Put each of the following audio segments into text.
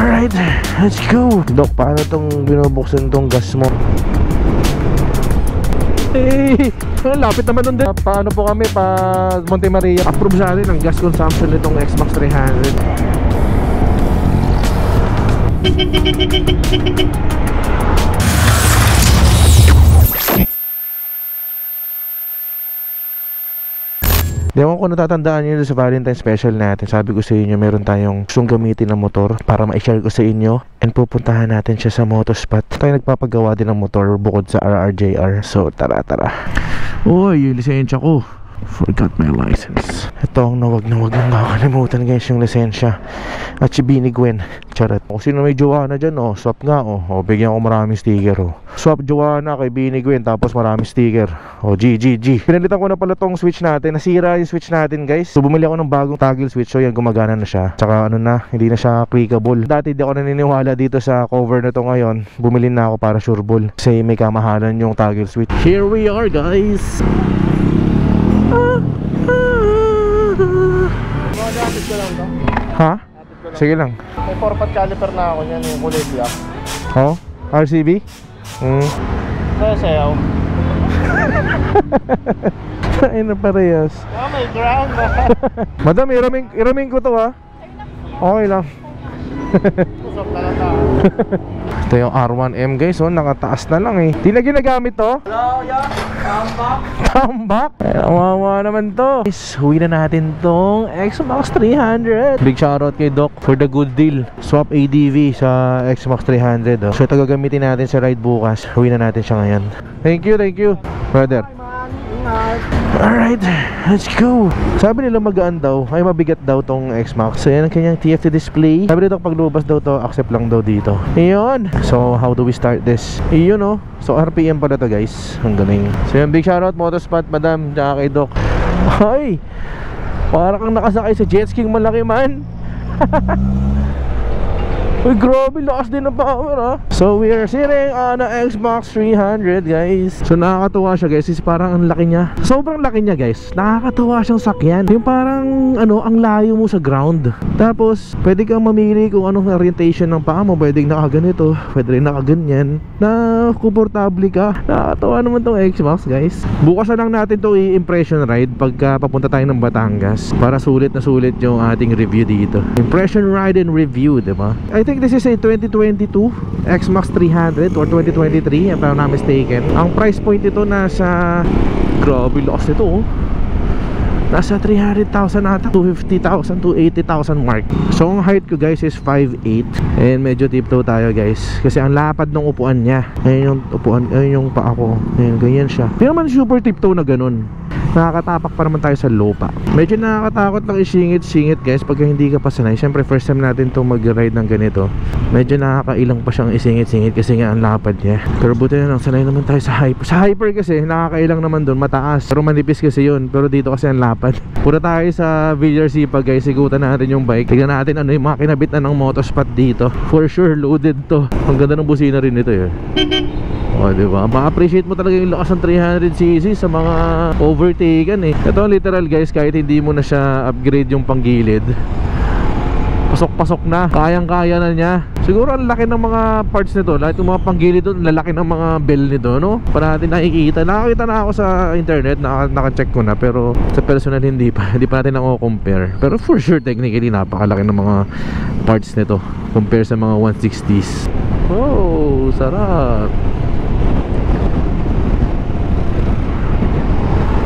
Alright, let's go. Dok, paano tong binubuksan tong gas mo? Eh, lapit naman nun din. Paano po kami pag Monte Maria? Approve sa atin ang gas consumption nitong X-Max 300. Ewan ko natatandaan nyo sa Valentine special natin. Sabi ko sa inyo meron tayong gustong gamitin ng motor para ma-share ko sa inyo. And pupuntahan natin siya sa Motospot. Tayo nagpapagawa din ng motor bukod sa RRJR. So tara. Uy, yung lisensya ko. Forgot my license. Ito ang nawag nang kakalimutan guys, yung lisensya. At si Bini Gwen. Charot. Kung sino may Joanna dyan, swap nga bigyan ko maraming sticker Swap Joanna kay Bini Gwen, tapos maraming sticker. GG. Pinalitan ko na pala tong switch natin. Nasira yung switch natin guys. So bumili ako ng bagong toggle switch. So yan, gumagana na siya. Tsaka hindi na siya clickable. Dati di ako naniniwala dito sa cover na to ngayon. Bumili na ako para sureball. Kasi may kamahalan yung toggle switch. Here we are guys. Ha? Sige lang. May 4-pot caliper na ako niyan, yung kulay black. RCB? Kaya sayaw. Ay na parehas. May ground ba? Madam, iraming ko to ha. Okay lang. Pusok na lang ako. Ito yung R1M guys, nakataas na lang eh. Di na ginagamit to? Hello, yeah. Tambak? Wawa naman to. Guys, huwi na natin tong X-Max 300. Big shoutout kay Doc for the good deal. Swap ADV sa X-Max 300 So ito gagamitin natin sa ride bukas. Huwi na natin siya ngayon. Thank you brother. Alright, let's go. Sabi nila magaan daw, ay mabigat daw tong X-Max. So yan ang kanyang TFT display. Sabi nito paglubas daw to, accept lang daw dito. Ayun. So how do we start this? Ayun So RPM pala to guys. Ang galing. So yan, big shoutout Motospot madam, tsaka kay Doc. Ay, para kang nakasakay sa jet ski malaki man. Uy, grabe, lakas din ng power So we are sitting on a X-Max 300 guys. So nakakatuwa siya guys, is parang ang laki niya. Sobrang laki niya guys. Nakakatuwa siyang sakyan. Yung parang ang layo mo sa ground. Tapos pwede kang mamili kung anong orientation ng paa mo. Pwedeng nakaganito, pwede rin nakaganyan. Na komportable ka. Nakakatuwa naman tong X-Max guys. Bukas na lang natin to i-impression ride pagka papunta tayo ng Batangas, para sulit na sulit yung ating review dito. Impression ride and review, diba? I think this is a 2022 X-Max 300 or 2023 if I'm not mistaken. Ang price point ito nasa, grabe lakas ito nasa 300,000 ata, 250,000 to 80,000 mark. So ang height ko guys is 5'8", and medyo tiptoe tayo guys kasi ang lapad ng upuan niya. Ayun yung upuan, ayun yung paa ko. Ayun, ganyan siya. Hindi naman super tiptoe na ganun. Nakakatapak pa naman tayo sa lupa. Medyo nakakatakot lang isingit-singit guys pag hindi ka pa sanay. Siyempre first time natin itong mag-ride ng ganito. Medyo nakakailang pa siyang isingit-singit kasi nga ang lapad niya. Pero buti na lang, sanay naman tayo sa hyper. Sa hyper kasi nakakailang naman doon, mataas. Pero manipis kasi yun. Pero dito kasi ang lapad. Pura tayo sa VRC pag guys, sigutan natin yung bike. Tignan natin ano yung mga kinabit na ng Motospot dito. For sure loaded to. Ang ganda ng busina rin ito yun. Diba? Ma-appreciate mo talaga yung lakas ng 300cc sa mga overtaken Ito literal guys, kahit hindi mo na siya upgrade yung panggilid, pasok-pasok na, kayang-kaya na niya. Siguro ang laki ng mga parts nito, lahat yung mga panggilid doon, lalaki ng mga bell nito, para natin nakikita. Nakakita na ako sa internet, naka-check ko na, pero sa personal hindi pa natin nako-compare. Pero for sure technically napakalaki ng mga parts nito compare sa mga 160s. Oh, sarap.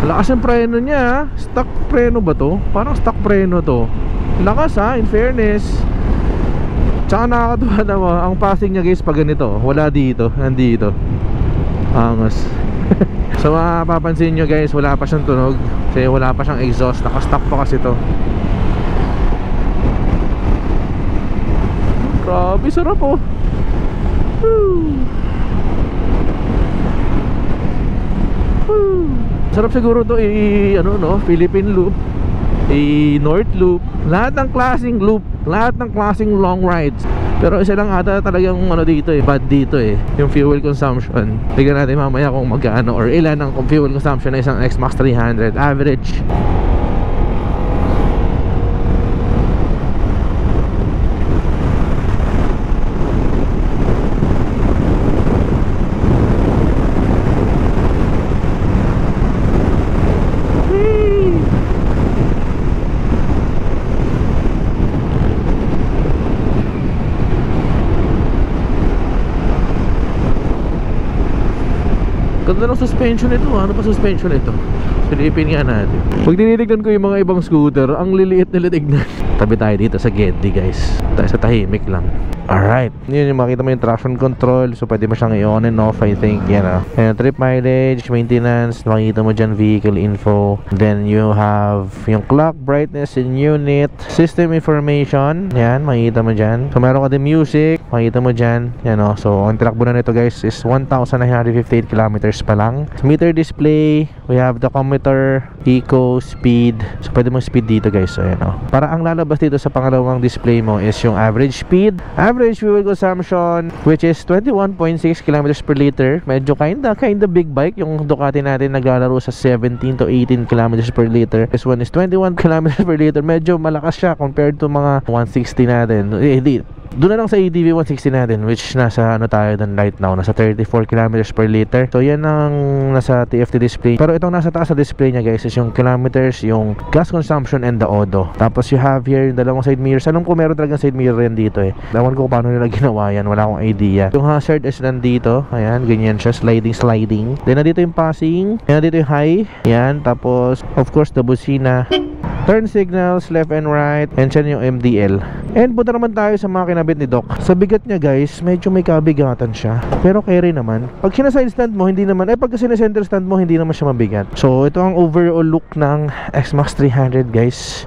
Lakas ang preno niya. Stock preno ba to? Parang stock preno to. Lakas in fairness. Tsaka nakakatuwa naman ang passing niya guys pag ganito. Wala dito, nandito. Angas. So mapapansin nyo guys, wala pa siyang tunog kasi wala pa siyang exhaust. Naka-stock pa kasi to. Grabe, sarap Woo. Woo. Sarap siguro to Philippine loop, North loop, lahat ng klaseng loop, lahat ng klaseng long rides. Pero isa lang ata talagang dito bad dito yung fuel consumption. Tignan natin mamaya kung magkano or ilan ang fuel consumption ng isang X-Max 300 average. Ganda ng suspension nito. Ano pa suspension nito? Silipin nga natin. Pag tinitignan ko yung mga ibang scooter, ang liliit nila tignan. Tabi tayo dito sa Gedli guys. Tayo sa tahimik lang. Alright. Yun yung makita mo yung traction control. So pwede mo siyang i-on and off, I think. Yan o. And trip mileage, maintenance. Makita mo dyan vehicle info. Then you have yung clock, brightness in unit, system information. Yan, makita mo dyan. So meron ka din music. Makita mo dyan. Yan o. So ang tinakbo na nito guys is 1,958 kilometers pa lang. Meter display. We have the commuter, eco, speed. So pwede mo speed dito guys. So yan o. Para ang lalabas dito sa pangalawang display mo is yung average speed, average fuel consumption, which is 21.6 kilometers per liter. Medyo kinda big bike. Yung Ducati natin naglalaro sa 17 to 18 kilometers per liter. This one is 21 kilometers per liter. Medyo malakas siya compared to mga 160 natin. Doon na lang sa ADV 160 natin, which nasa ano tayo dun right now, nasa 34 kilometers per liter. So yan ang nasa TFT display. Pero itong nasa taas sa display niya guys is yung kilometers, yung gas consumption and the odo. Tapos you have here yung dalawang side mirrors. Alam ko meron talagang side mirror yan dito eh. Ewan ko paano nila ginawa yan, wala akong idea. Yung hazard is nandito. Ayan, ganyan siya, sliding. Then nandito yung passing, and nandito yung high. Yan, tapos of course the busina, turn signals, left and right, and dyan yung MDL. And punta naman tayo sa mga kinabit ni Doc. Sa bigat niya guys, medyo may kabigatan siya, pero carry naman. Pag sinaside stand mo, hindi naman, pag sinasenter stand mo, hindi naman siya mabigat. So ito ang overall look ng XMAX 300 guys.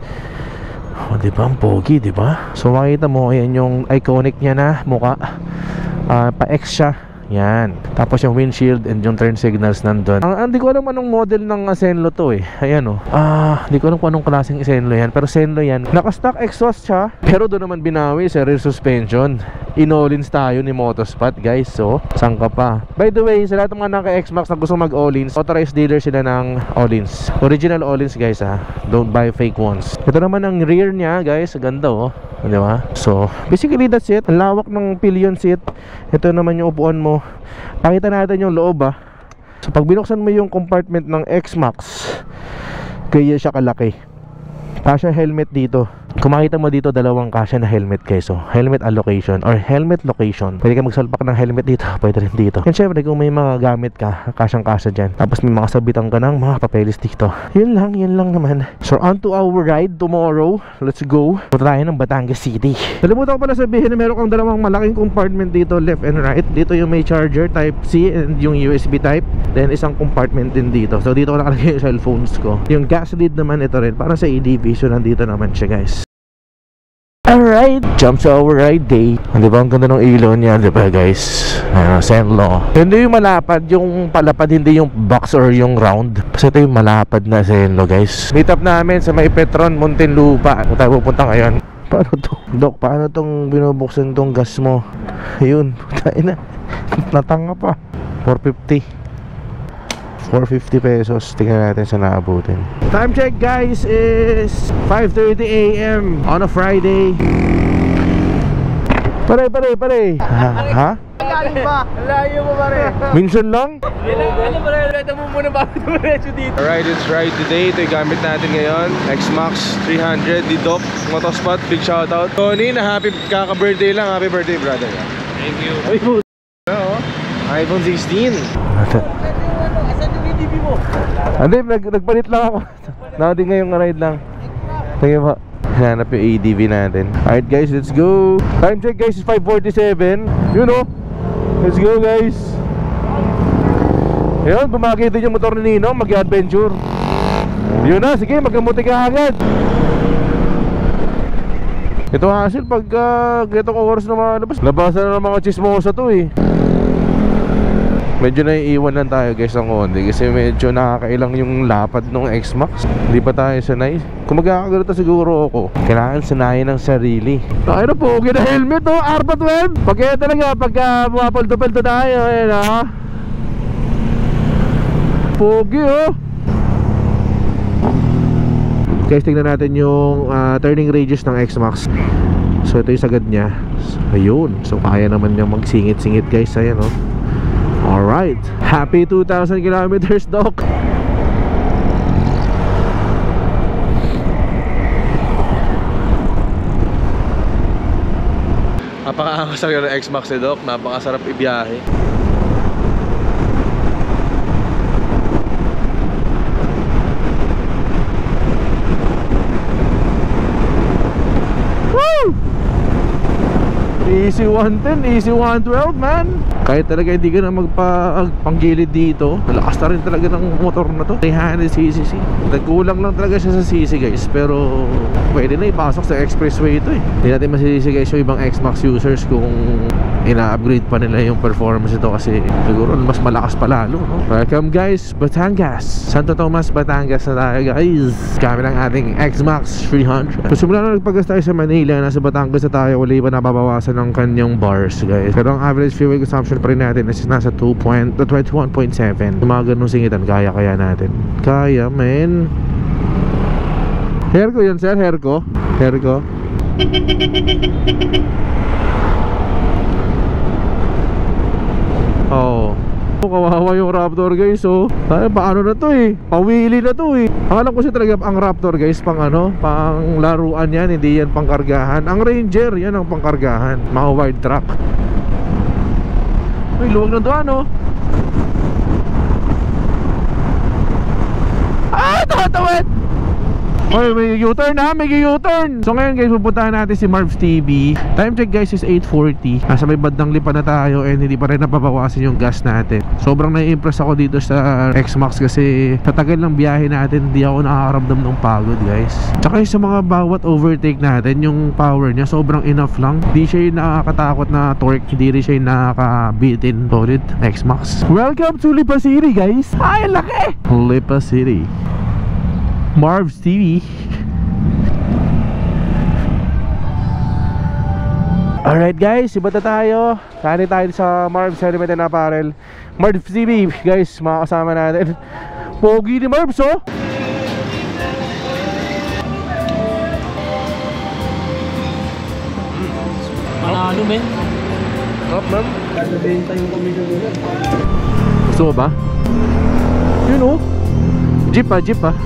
Oh, diba ang pogi, diba? So makita mo, ayan yung iconic niya na muka. Pa-X siya. Yan. Tapos yung windshield and yung turn signals nandun. Hindi ko alam anong model ng Zenlo to eh. Ayan o. Hindi ko alam kung anong klaseng Zenlo yan. Pero Zenlo yan. Naka-stock exhaust siya. Pero doon naman binawi sa rear suspension. In-all-ins tayo ni Motospot guys. So, saan ka pa? By the way, sa lahat ng mga naka-XMAX na gusto mag-all-ins, authorized dealer sila ng all-ins. Original all-ins guys ha. Don't buy fake ones. Ito naman ang rear niya guys. Ganda oh. Di ba? So, basically that's it. Ang lawak ng pillion seat. Ito naman yung upuan mo. Pakita natin yung loob ah. So pag binuksan mo yung compartment ng XMAX, kaya siya kalaki. Kasya helmet dito. Kung makita mo dito, dalawang kasya na helmet guys. So helmet allocation or helmet location. Pwede ka magsalpak ng helmet dito, pwede rin dito. And syempre kung may mga gamit ka, kasyang kasya dyan. Tapos may mga sabitan ka ng mga papeles dito. Yun lang naman. So on to our ride tomorrow. Let's go. Punta tayo ng Batangas City. Nalimutan ko pala sabihin na meron kang dalawang malaking compartment dito, left and right. Dito yung may charger type C and yung USB type. Then isang compartment din dito. So dito ko nakalagay yung cellphones ko. Yung gas lead naman ito rin, para sa ADV. So nandito naman siya guys. Alright, jump sa our ride day. Di ba ang ganda ng ilaw niya, di ba guys? Zenlo. Hindi yung malapad, yung palapad, hindi yung box or yung round. Kasi ito yung malapad na Zenlo guys. Meet up namin sa may Petron, Muntinlupa. Kung tayo pupunta ngayon. Paano to? Dok, paano tong binubuksan tong gas mo? Ayun, tayo na. Natanga pa. 450 pesos. Tingnan natin sa naabutin. Time check guys is 5:30 AM on a Friday. Pare. Ha? Layo pa. Layo mo pare. Minsan lang? Ano pare? Lata mo muna bago tumiretso dito. Alright, it's ride today. Ito yung gamit natin ngayon, XMAX 300 di Doc Motospot. Big shoutout Tony, na happy kaka-birthday lang. Happy birthday brother. Thank you. iPhone 16. Hindi, nagpalit lang ako. Nakadi ngayong ride lang. Sige pa. Hanap yung ADV natin. Alright guys, let's go. Time check guys is 5:47. You know. Let's go guys. Ayun, bumagay din yung motor ni Nino. Mag-adventure. Yun na, sige, magkamuti ka agad. Ito hassle pag getong oras na malabas. Labasan na ng mga chismosa to eh. Medyo naiiwan lang tayo guys ng konti kasi medyo nakakailang yung lapad ng XMAX. Hindi pa tayo sanay. Kung magkakagalita siguro ako, kailangan sanayin ng sarili. Ay na po, okay na helmet oh, ARPA-12. Pag kaya talaga, pagka mapaldo-paldo tayo, ayun ha. Pogi oh. Guys, tingnan natin yung turning radius ng XMAX. So ito yung sagad niya. Ayun, so kaya naman niyang magsingit-singit guys, ayan oh. Alright, happy 2,000 kilometers Doc. Napaka-angas ng XMAX ni Doc. Napakasarap ibiyahe. Easy 110, easy 112 man. Kahit talaga hindi ka na magpanggilid dito, malakas na rin talaga ng motor na to. 300cc. Nagkulang lang talaga siya sa cc guys, pero pwede na ipasok sa expressway ito eh. Hindi natin masisisi guys yung ibang X-Max users kung ina-upgrade pa nila yung performance ito, kasi siguro mas malakas pa lalo, no? Welcome guys, Batangas, Santo Tomas, Batangas na tayo guys. Kami ng ating X-Max 300. So simula na nagpagas tayo sa Manila, nasa Batangas na tayo, wala pa nababawasan ng kanyang bars guys. Pero ang average fuel consumption pa rin natin is nasa 21.7. Yung mga ganun singitan, kaya natin. Kaya men. Hair ko yun sir, hair ko. Oh, kawawa yung Raptor guys. So paano na to eh, pawili na to eh. Alam ko siya talaga ang Raptor guys, pang ano, pang laruan yan, hindi yan pang kargahan. Ang Ranger, yan ang pang kargahan, mga wide track. Uy, luwag na doon oh. Tatawid! Oy, may U-turn na, may U-turn. So ngayon guys, pupuntahan natin si Marv's TV. Time check guys is 8:40. Nasa may bandang lipa na tayo and hindi pa rin napabawasan yung gas natin. Sobrang nai-impress ako dito sa X-Max kasi sa tagal ng biyahe natin, hindi ako nakakaramdam ng pagod guys. Tsaka sa mga bawat overtake natin, yung power niya sobrang enough lang. Hindi siya yung nakakatakot na torque, hindi rin siya yung nakaka-beaten. Solid X-Max. Welcome to Lipa City guys. Ay, laki! Lipa City, Marv's TV. Alright guys, iba na tayo. Kani tayo sa Marv's Helmet and Apparel. Marv's TV guys, makakasama natin. Pogi ni Marv's oh. Manalo men. Up ma'am. Benta yung commission nila. Gusto mo ba? Yun oh. Jeep ah.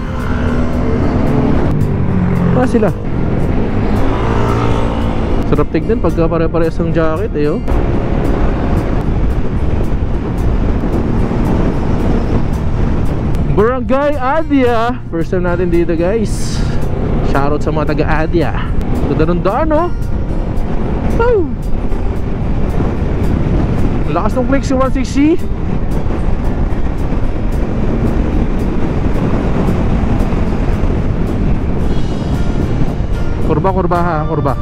Sila sarap tignan pagka pare-parehas ng jacket eh oh. Barangay Adia, first time natin dito guys. Shoutout sa mga taga Adia. Ganda ng daan oh. Oh, lakas ng click si 160. Kurba.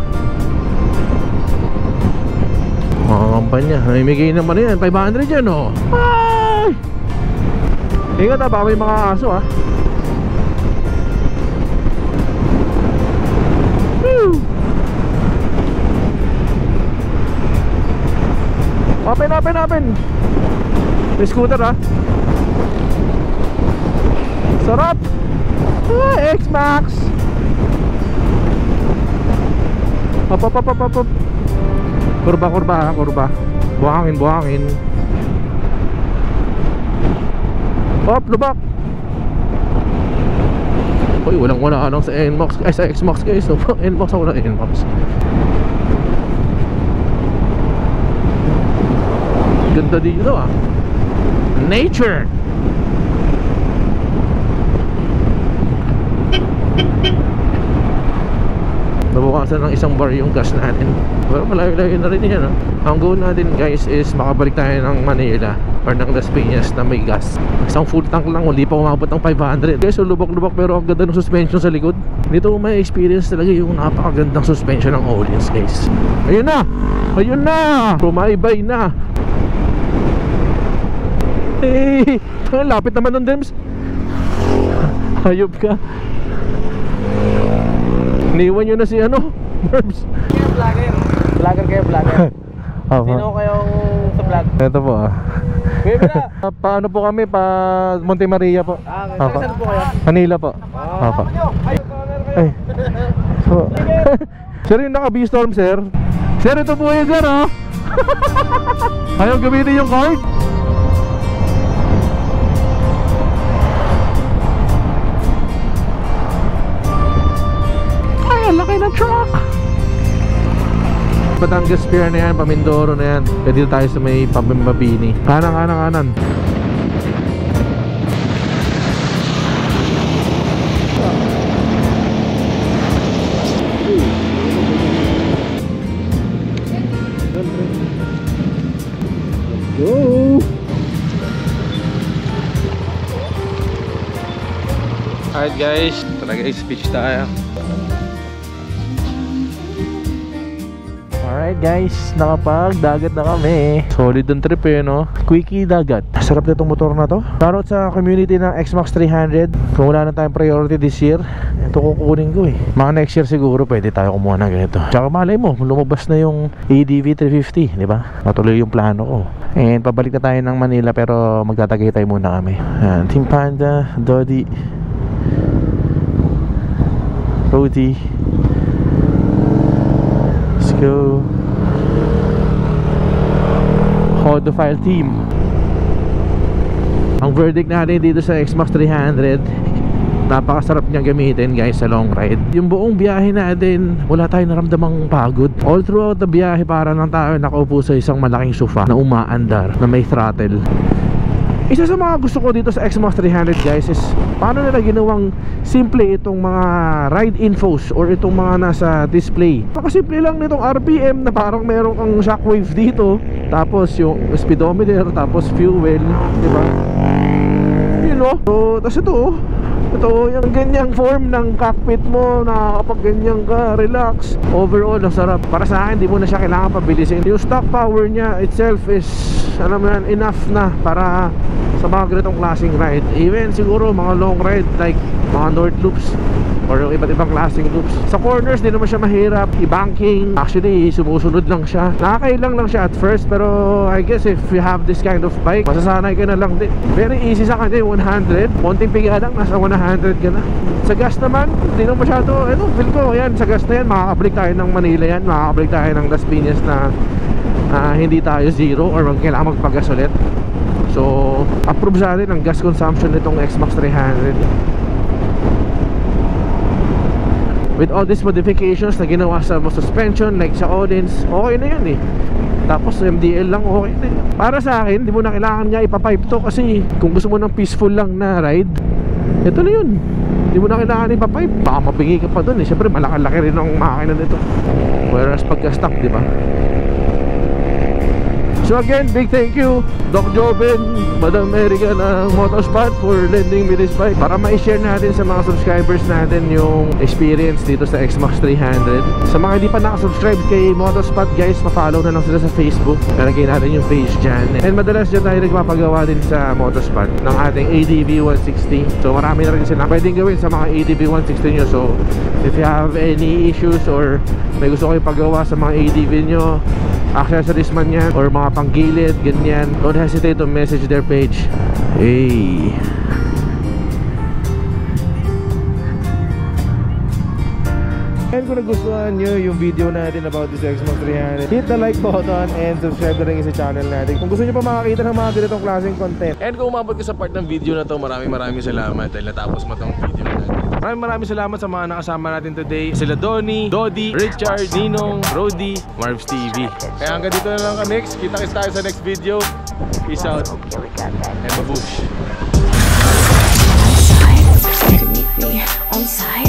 Kampanya, namimigay naman yan 500 yan oh. Ay! Ingat ha, baka may mga aso ha. Open. May scooter ha. Sarap. X-Max. Up. Kurba. Buhangin. Up, lubak. Uy, wala sa NMAX. Ay, sa X-Max guys. So, NMAX ako na NMAX. Ganda dito ah. Nature. Nabukasan ng isang bar yung gas natin. Pero malayo-layo na rin yan ha? Ang goal natin guys is makabalik tayo ng Manila or ng Las Piñas na may gas. Isang full tank lang, hindi pa umabot ng 500. Guys, so lubak-lubak pero ang ganda ng suspension sa likod. Dito may experience talaga yung napakagandang suspension ng Öhlins guys. Ayun na! Rumaybay na. Hey! Lapit naman ng Dems. Hayop ka. Niwan nyo na si ano, Burbs. Vlogger kayo. Sino kayong sa vlog? Ito po ah. Baby na. Paano po kami? Pa Monte Maria po. Saan po kayo? Manila po. Opo. Ay. So, sir, yung naka B-Storm sir. Sir, ito po yun sir oh. Ayaw gamitin yung card. Ang laki ng truck. Batangas Pier na yan, Pamindoro na yan. Kaya dito tayo sa may Mabini. Kanan. guys. Tara guys, beach tayo. Alright guys, nakapag-dagat na kami. Solid ang trip eh, no? Quickie dagat. Sarap na itong motor na to. Shoutout sa community ng XMAX 300. Kung wala na tayong priority this year, ito kukunin ko eh. Mga next year siguro pwede tayo kumuha ng ganito. Tsaka malay mo, lumabas na yung ADV 350, di ba? Matuloy yung plano ko. And pabalik na tayo ng Manila pero magtatagay tayo muna kami. Ayan, Team Panda, Dodi, Rodi. Go Hodophile team. Ang verdict natin dito sa XMAX 300, napakasarap niyang gamitin guys sa long ride. Yung buong biyahe natin, wala tayong naramdamang pagod. All throughout the biyahe, para lang tayo nakaupo sa isang malaking sofa na umaandar, na may throttle. Isa sa mga gusto ko dito sa XMAX 300 guys is paano nila ginawang simple itong mga ride infos or itong mga nasa display. Simple lang nitong RPM na parang meron kang shockwave dito, tapos yung speedometer, tapos fuel, diba? You know? So, tapos ito yung ganyang form ng cockpit mo, nakakapag ganyan ka, relax. Overall, ang sarap. Para sa akin, di mo na siya kailangan pabilisin. Yung stock power niya itself is enough na para sa mga ganitong klaseng ride. Even siguro mga long ride like mga North Loops or yung iba't ibang klaseng loops. Sa corners, di naman siya mahirap i-banking. Actually, sumusunod lang siya. Nakakailang lang siya at first, pero I guess if you have this kind of bike, masasanay ka na lang din. Very easy sa kanya yung 100. Konting piga lang, nasa 100 ka na. Sa gas naman, di naman masyado, feel ko, yan, sa gas na yan, makakabalik tayo ng Manila yan, makakabalik tayo ng Las Piñas na hindi tayo zero or kailangan magpagas ulit. So, approve sa atin ang gas consumption nitong XMAX 300. With all these modifications na ginawa sa suspension, like sa Odins, okay na yan eh. Tapos MDL lang, okay na yan. Para sa akin, di mo na kailangan nga ipapipe to, kasi kung gusto mo ng peaceful lang na ride, ito na yun. Di mo na kailangan ipapipe, baka mabingi ka pa dun eh. Siyempre malaki-laki rin ang makina nito. Whereas pagka-stock, di ba? So again, big thank you Doc Joben, Madam Erica ng Motospot for lending me this bike para ma-share natin sa mga subscribers natin yung experience dito sa XMAX 300. Sa mga hindi pa nakasubscribe kay Motospot guys, ma-follow na lang sila sa Facebook. Nalagay natin yung page dyan. And madalas dyan tayo nagpapagawa din sa Motospot ng ating ADV 160. So marami na rin sila pwedeng gawin sa mga ADV 160 nyo. So if you have any issues or may gusto kayo pagawa sa mga ADV nyo, accessories man yan or mga panggilid, ganyan, don't hesitate to message their page. Hey, and kung nagustuhan nyo yung video natin about this XMAX 300, hit the like button and subscribe na rin sa channel natin kung gusto nyo pa makakita ng mga ganitong klaseng content. And kung umabot ka sa part ng video na to, maraming salamat dahil natapos mo tong video natin. Maraming salamat sa mga nakasama natin today. Sila Donnie, Dodi, Richard, Ninong, Rodi, Marv's TV. Kaya hanggang dito na lang kami. Kita-kits tayo sa next video. Peace out and babush. On side,